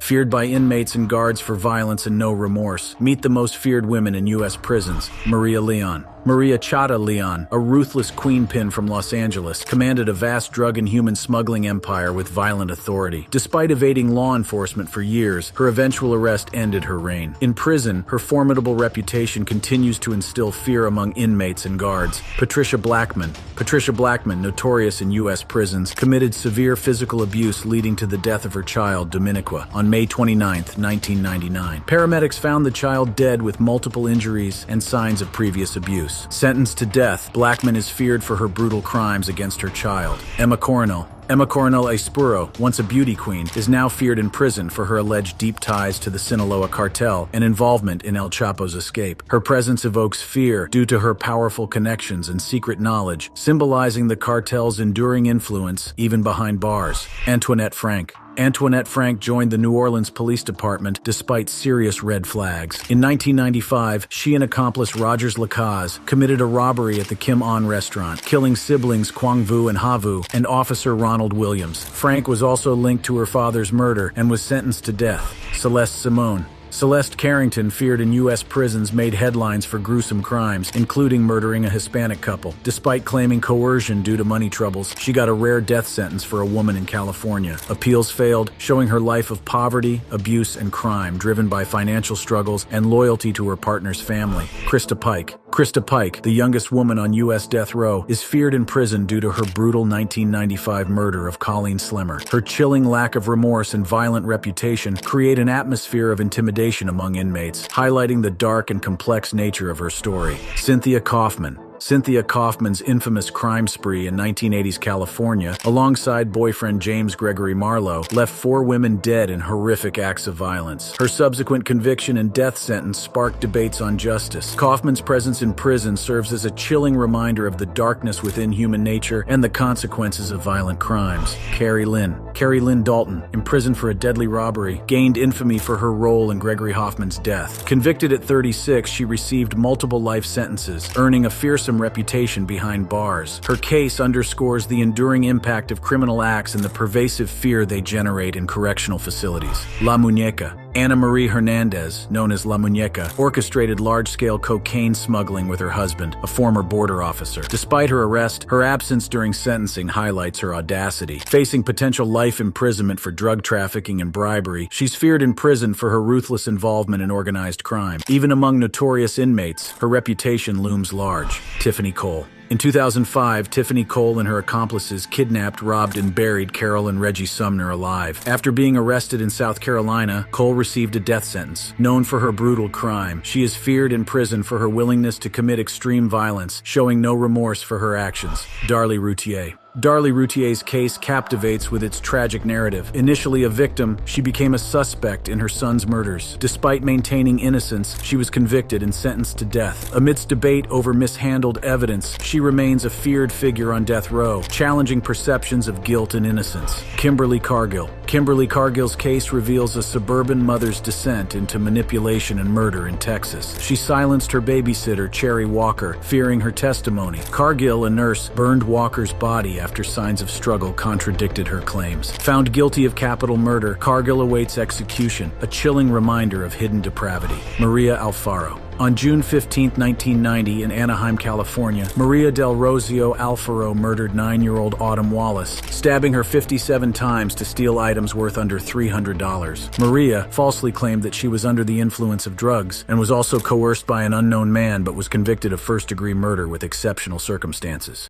Feared by inmates and guards for violence and no remorse. Meet the most feared women in U.S. prisons. Maria Leon. Maria Chata Leon, a ruthless queenpin from Los Angeles, commanded a vast drug and human smuggling empire with violent authority. Despite evading law enforcement for years, her eventual arrest ended her reign. In prison, her formidable reputation continues to instill fear among inmates and guards. Patricia Blackman, notorious in U.S. prisons, committed severe physical abuse leading to the death of her child, Dominiqua, on May 29, 1999. Paramedics found the child dead with multiple injuries and signs of previous abuse. Sentenced to death, Blackman is feared for her brutal crimes against her child. Emma Coronel Espuro, once a beauty queen, is now feared in prison for her alleged deep ties to the Sinaloa cartel and involvement in El Chapo's escape. Her presence evokes fear due to her powerful connections and secret knowledge, symbolizing the cartel's enduring influence even behind bars. Antoinette Frank joined the New Orleans Police Department despite serious red flags. In 1995, she and accomplice Rogers Lacaze committed a robbery at the Kim On restaurant, killing siblings Quang Vu and Ha Vu and Officer Ronald Williams. Frank was also linked to her father's murder and was sentenced to death. Celeste Carrington, feared in U.S. prisons, made headlines for gruesome crimes, including murdering a Hispanic couple. Despite claiming coercion due to money troubles, she got a rare death sentence for a woman in California. Appeals failed, showing her life of poverty, abuse, and crime, driven by financial struggles and loyalty to her partner's family. Krista Pike, the youngest woman on U.S. death row, is feared in prison due to her brutal 1995 murder of Colleen Slimmer. Her chilling lack of remorse and violent reputation create an atmosphere of intimidation among inmates, highlighting the dark and complex nature of her story. Cynthia Kaufman's infamous crime spree in 1980s California, alongside boyfriend James Gregory Marlowe, left 4 women dead in horrific acts of violence. Her subsequent conviction and death sentence sparked debates on justice. Kaufman's presence in prison serves as a chilling reminder of the darkness within human nature and the consequences of violent crimes. Carrie Lynn Dalton, imprisoned for a deadly robbery, gained infamy for her role in Gregory Hoffman's death. Convicted at 36, she received multiple life sentences, earning a fearsome reputation behind bars. Her case underscores the enduring impact of criminal acts and the pervasive fear they generate in correctional facilities. La Muñeca. Ana Marie Hernandez, known as La Muñeca, orchestrated large-scale cocaine smuggling with her husband, a former border officer. Despite her arrest, her absence during sentencing highlights her audacity. Facing potential life imprisonment for drug trafficking and bribery, she's feared in prison for her ruthless involvement in organized crime. Even among notorious inmates, her reputation looms large. Tiffany Cole. In 2005, Tiffany Cole and her accomplices kidnapped, robbed, and buried Carol and Reggie Sumner alive. After being arrested in South Carolina, Cole received a death sentence. Known for her brutal crime, she is feared in prison for her willingness to commit extreme violence, showing no remorse for her actions. Darlie Routhier's case captivates with its tragic narrative. Initially a victim, she became a suspect in her son's murders. Despite maintaining innocence, she was convicted and sentenced to death. Amidst debate over mishandled evidence, she remains a feared figure on death row, challenging perceptions of guilt and innocence. Kimberly Cargill's case reveals a suburban mother's descent into manipulation and murder in Texas. She silenced her babysitter, Cherry Walker, fearing her testimony. Cargill, a nurse, burned Walker's body after signs of struggle contradicted her claims. Found guilty of capital murder, Cargill awaits execution, a chilling reminder of hidden depravity. Maria Alfaro. On June 15, 1990, in Anaheim, California, Maria Del Rosio Alfaro murdered 9-year-old Autumn Wallace, stabbing her 57 times to steal items worth under $300. Maria falsely claimed that she was under the influence of drugs and was also coerced by an unknown man, but was convicted of first-degree murder with exceptional circumstances.